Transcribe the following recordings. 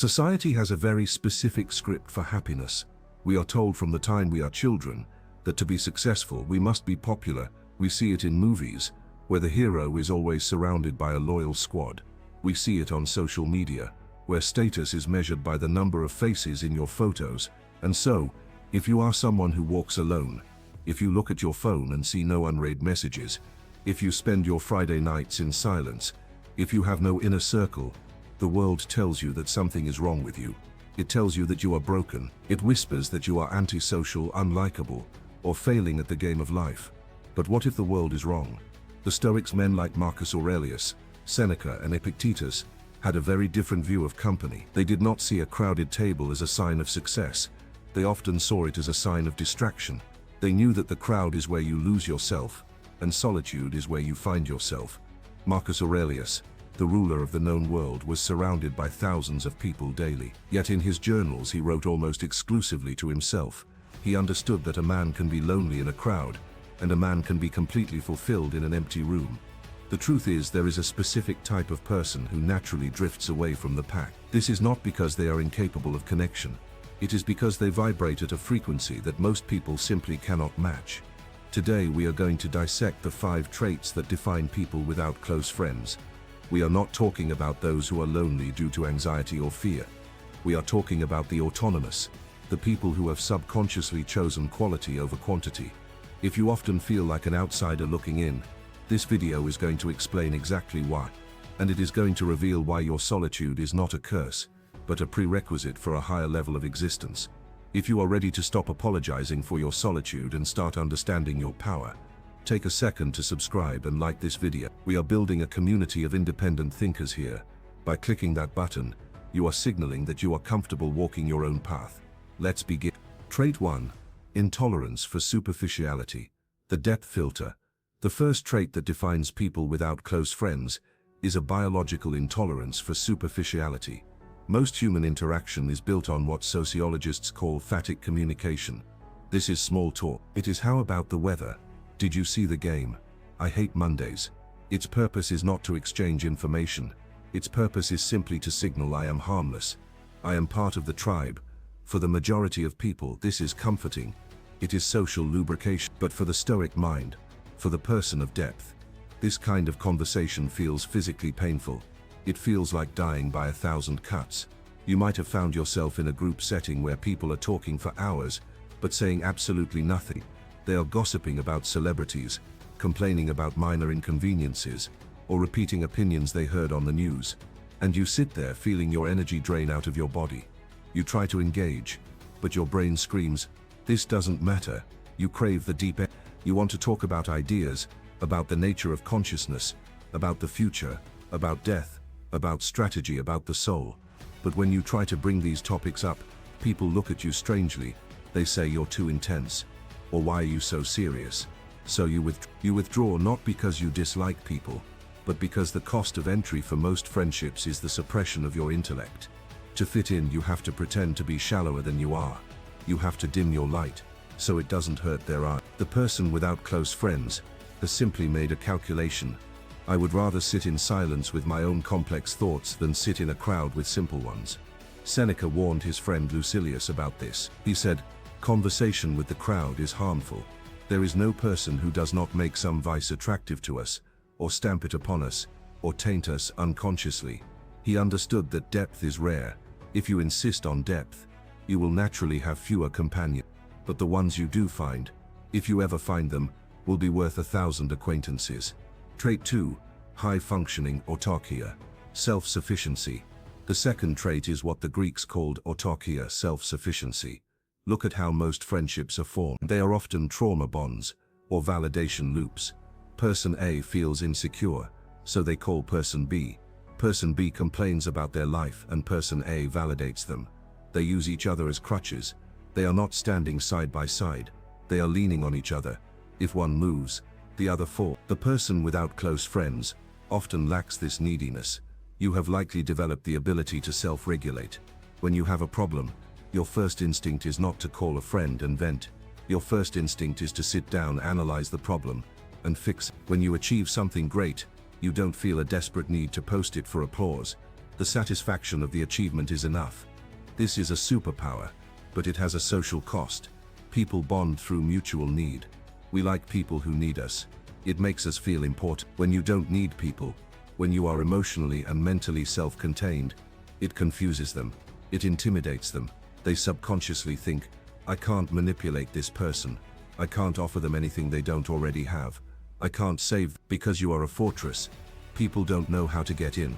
Society has a very specific script for happiness. We are told from the time we are children that to be successful we must be popular. We see it in movies, where the hero is always surrounded by a loyal squad. We see it on social media, where status is measured by the number of faces in your photos. And so, if you are someone who walks alone, if you look at your phone and see no unread messages, if you spend your Friday nights in silence, if you have no inner circle, the world tells you that something is wrong with you. It tells you that you are broken. It whispers that you are antisocial, unlikable, or failing at the game of life. But what if the world is wrong? The Stoics, men like Marcus Aurelius, Seneca, and Epictetus, had a very different view of company. They did not see a crowded table as a sign of success. They often saw it as a sign of distraction. They knew that the crowd is where you lose yourself, and solitude is where you find yourself. Marcus Aurelius, the ruler of the known world, was surrounded by thousands of people daily. Yet in his journals he wrote almost exclusively to himself. He understood that a man can be lonely in a crowd, and a man can be completely fulfilled in an empty room. The truth is, there is a specific type of person who naturally drifts away from the pack. This is not because they are incapable of connection. It is because they vibrate at a frequency that most people simply cannot match. Today we are going to dissect the 5 traits that define people without close friends. We are not talking about those who are lonely due to anxiety or fear. We are talking about the autonomous, the people who have subconsciously chosen quality over quantity. If you often feel like an outsider looking in, this video is going to explain exactly why. And it is going to reveal why your solitude is not a curse, but a prerequisite for a higher level of existence. If you are ready to stop apologizing for your solitude and start understanding your power, take a second to subscribe and like this video. We are building a community of independent thinkers here. By clicking that button, you are signaling that you are comfortable walking your own path. Let's begin. Trait 1. Intolerance for superficiality. The depth filter. The first trait that defines people without close friends is a biological intolerance for superficiality. Most human interaction is built on what sociologists call phatic communication. This is small talk. It is how about the weather? Did you see the game? I hate Mondays. Its purpose is not to exchange information. Its purpose is simply to signal I am harmless. I am part of the tribe. For the majority of people, this is comforting. It is social lubrication. But for the Stoic mind, for the person of depth, this kind of conversation feels physically painful. It feels like dying by 1,000 cuts. You might have found yourself in a group setting where people are talking for hours, but saying absolutely nothing. They are gossiping about celebrities, complaining about minor inconveniences, or repeating opinions they heard on the news. And you sit there feeling your energy drain out of your body. You try to engage, but your brain screams, this doesn't matter. You crave the deep end. You want to talk about ideas, about the nature of consciousness, about the future, about death, about strategy, about the soul. But when you try to bring these topics up, people look at you strangely. They say you're too intense. Or why are you so serious? So you withdraw not because you dislike people, but because the cost of entry for most friendships is the suppression of your intellect. To fit in, you have to pretend to be shallower than you are. You have to dim your light, so it doesn't hurt their eye. The person without close friends has simply made a calculation. I would rather sit in silence with my own complex thoughts than sit in a crowd with simple ones. Seneca warned his friend Lucilius about this. He said, conversation with the crowd is harmful. There is no person who does not make some vice attractive to us, or stamp it upon us, or taint us unconsciously. He understood that depth is rare. If you insist on depth, you will naturally have fewer companions. But the ones you do find, if you ever find them, will be worth 1,000 acquaintances. Trait 2. High-functioning autarkia. Self-sufficiency. The second trait is what the Greeks called autarkia, self-sufficiency. Look at how most friendships are formed. They are often trauma bonds, or validation loops. Person A feels insecure, so they call person B. Person B complains about their life and person A validates them. They use each other as crutches. They are not standing side by side. They are leaning on each other. If one moves, the other falls. The person without close friends often lacks this neediness. You have likely developed the ability to self-regulate. When you have a problem, your first instinct is not to call a friend and vent. Your first instinct is to sit down, analyze the problem, and fix it. When you achieve something great, you don't feel a desperate need to post it for applause. The satisfaction of the achievement is enough. This is a superpower, but it has a social cost. People bond through mutual need. We like people who need us. It makes us feel important. When you don't need people, when you are emotionally and mentally self-contained, it confuses them. It intimidates them. They subconsciously think, I can't manipulate this person. I can't offer them anything they don't already have. I can't save. Because you are a fortress, people don't know how to get in,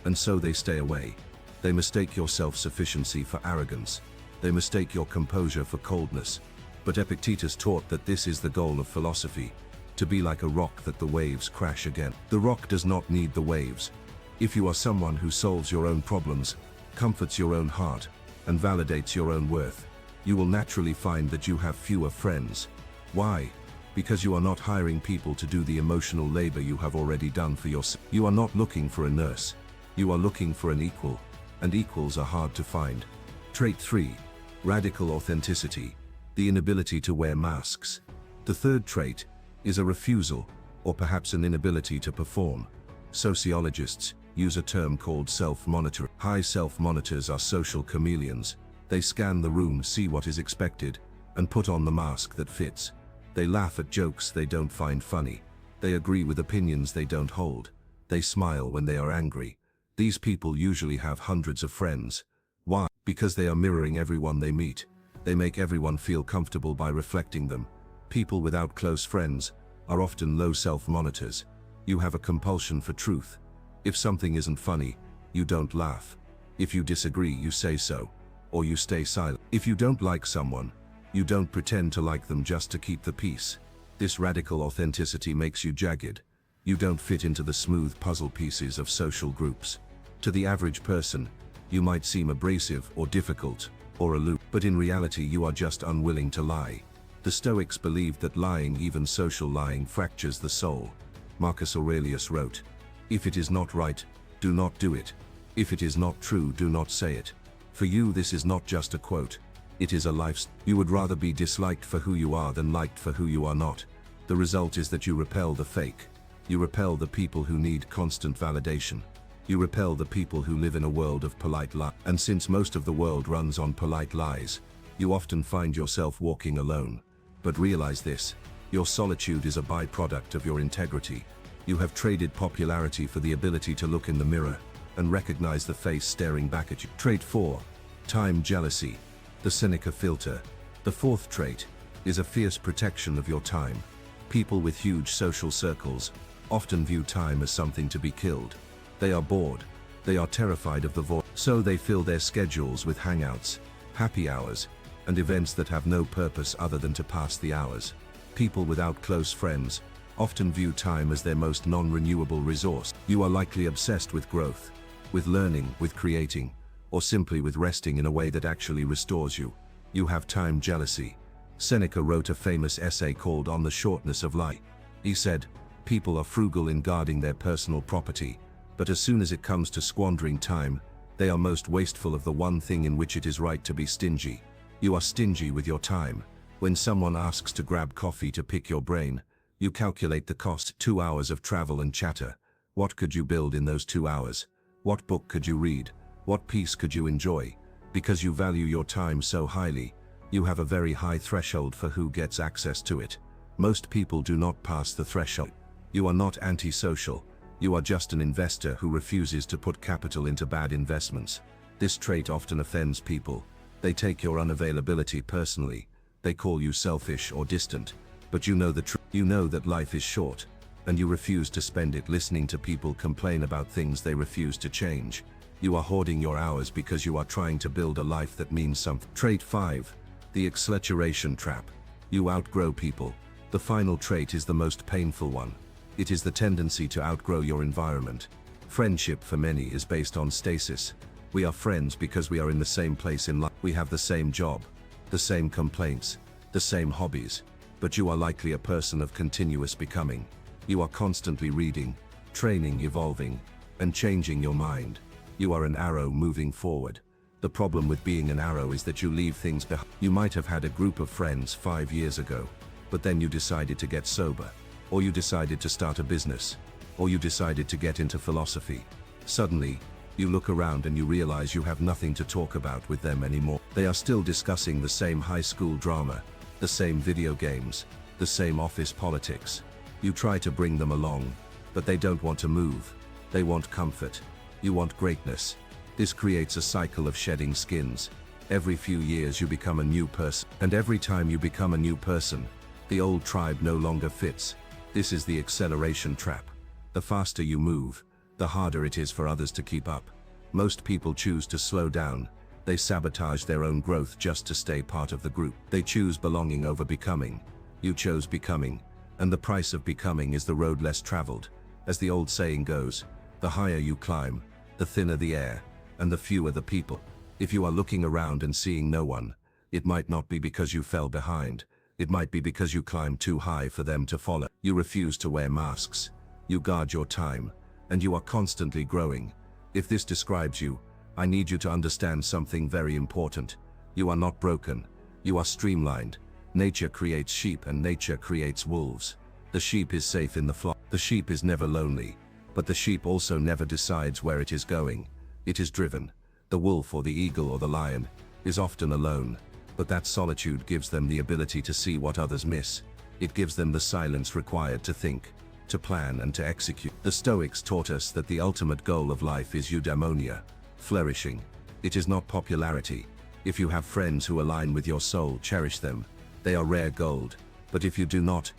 and so they stay away. They mistake your self-sufficiency for arrogance. They mistake your composure for coldness. But Epictetus taught that this is the goal of philosophy, to be like a rock that the waves crash against. The rock does not need the waves. If you are someone who solves your own problems, comforts your own heart, and validates your own worth, you will naturally find that you have fewer friends. Why? Because you are not hiring people to do the emotional labor you have already done for yourself. You are not looking for a nurse. You are looking for an equal, and equals are hard to find. Trait 3. Radical authenticity, the inability to wear masks. The third trait is a refusal, or perhaps an inability to perform. Sociologists use a term called self-monitoring. High self-monitors are social chameleons. They scan the room, see what is expected, and put on the mask that fits. They laugh at jokes they don't find funny. They agree with opinions they don't hold. They smile when they are angry. These people usually have hundreds of friends. Why? Because they are mirroring everyone they meet. They make everyone feel comfortable by reflecting them. People without close friends are often low self-monitors. You have a compulsion for truth. If something isn't funny, you don't laugh. If you disagree, you say so, or you stay silent. If you don't like someone, you don't pretend to like them just to keep the peace. This radical authenticity makes you jagged. You don't fit into the smooth puzzle pieces of social groups. To the average person, you might seem abrasive or difficult or aloof, but in reality you are just unwilling to lie. The Stoics believed that lying, even social lying, fractures the soul. Marcus Aurelius wrote, "If it is not right, do not do it. If it is not true, do not say it." For you, this is not just a quote. It is a lifestyle. You would rather be disliked for who you are than liked for who you are not. The result is that you repel the fake. You repel the people who need constant validation. You repel the people who live in a world of polite lies. And since most of the world runs on polite lies, you often find yourself walking alone. But realize this: your solitude is a byproduct of your integrity. You have traded popularity for the ability to look in the mirror and recognize the face staring back at you. Trait 4. Time jealousy, the Seneca filter. The fourth trait is a fierce protection of your time. People with huge social circles often view time as something to be killed. They are bored. They are terrified of the void. So they fill their schedules with hangouts, happy hours, and events that have no purpose other than to pass the hours. People without close friends often view time as their most non-renewable resource. You are likely obsessed with growth, with learning, with creating, or simply with resting in a way that actually restores you. You have time jealousy. Seneca wrote a famous essay called On the Shortness of Life. He said, "People are frugal in guarding their personal property, but as soon as it comes to squandering time, they are most wasteful of the one thing in which it is right to be stingy." You are stingy with your time. When someone asks to grab coffee to pick your brain, you calculate the cost. 2 hours of travel and chatter. What could you build in those 2 hours? What book could you read? What peace could you enjoy? Because you value your time so highly, you have a very high threshold for who gets access to it. Most people do not pass the threshold. You are not antisocial. You are just an investor who refuses to put capital into bad investments. This trait often offends people. They take your unavailability personally. They call you selfish or distant. But you know the truth. You know that life is short, and you refuse to spend it listening to people complain about things they refuse to change. You are hoarding your hours because you are trying to build a life that means something. Trait 5. The acculturation trap. You outgrow people. The final trait is the most painful one. It is the tendency to outgrow your environment. Friendship for many is based on stasis. We are friends because we are in the same place in life. We have the same job, the same complaints, the same hobbies. But you are likely a person of continuous becoming. You are constantly reading, training, evolving, and changing your mind. You are an arrow moving forward. The problem with being an arrow is that you leave things behind. You might have had a group of friends 5 years ago, but then you decided to get sober, or you decided to start a business, or you decided to get into philosophy. Suddenly, You look around and you realize you have nothing to talk about with them anymore. They are still discussing the same high school drama, the same video games, the same office politics. You try to bring them along, but they don't want to move. They want comfort. You want greatness. This creates a cycle of shedding skins. Every few years you become a new person, and every time you become a new person, the old tribe no longer fits. This is the acceleration trap. The faster you move, the harder it is for others to keep up. Most people choose to slow down. They sabotage their own growth just to stay part of the group. They choose belonging over becoming. You chose becoming, and the price of becoming is the road less traveled. As the old saying goes, the higher you climb, the thinner the air, and the fewer the people. If you are looking around and seeing no one, it might not be because you fell behind. It might be because you climbed too high for them to follow. You refuse to wear masks. You guard your time, and you are constantly growing. If this describes you, I need you to understand something very important. You are not broken. You are streamlined. Nature creates sheep and nature creates wolves. The sheep is safe in the flock. The sheep is never lonely, but the sheep also never decides where it is going. It is driven. The wolf or the eagle or the lion is often alone, but that solitude gives them the ability to see what others miss. It gives them the silence required to think, to plan and to execute. The Stoics taught us that the ultimate goal of life is eudaimonia, flourishing. It is not popularity. If you have friends who align with your soul, cherish them. They are rare gold. But if you do not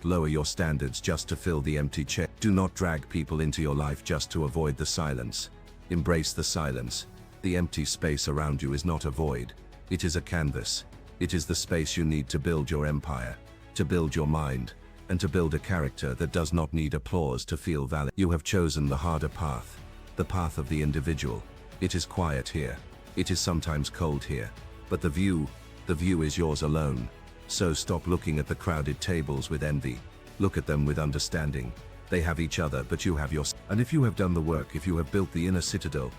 lower your standards just to fill the empty chair. Do not drag people into your life just to avoid the silence. Embrace the silence. The empty space around you is not a void. It is a canvas. It is the space you need to build your empire, to build your mind, and to build a character that does not need applause to feel valid. You have chosen the harder path, the path of the individual. It is quiet here. It is sometimes cold here. But the view is yours alone. So stop looking at the crowded tables with envy. Look at them with understanding. They have each other, but you have yourself. And if you have done the work, if you have built the inner citadel,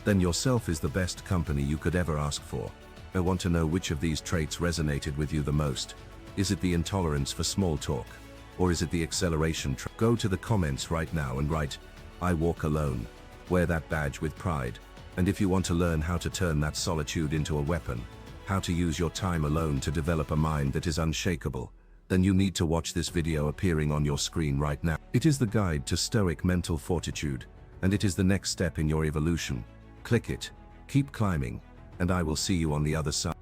then yourself is the best company you could ever ask for. I want to know which of these traits resonated with you the most. Is it the intolerance for small talk? Or is it the acceleration trap? Go to the comments right now and write, "I walk alone." Wear that badge with pride. And if you want to learn how to turn that solitude into a weapon, how to use your time alone to develop a mind that is unshakable, then you need to watch this video appearing on your screen right now. It is the guide to Stoic mental fortitude, and it is the next step in your evolution. Click it, keep climbing, and I will see you on the other side.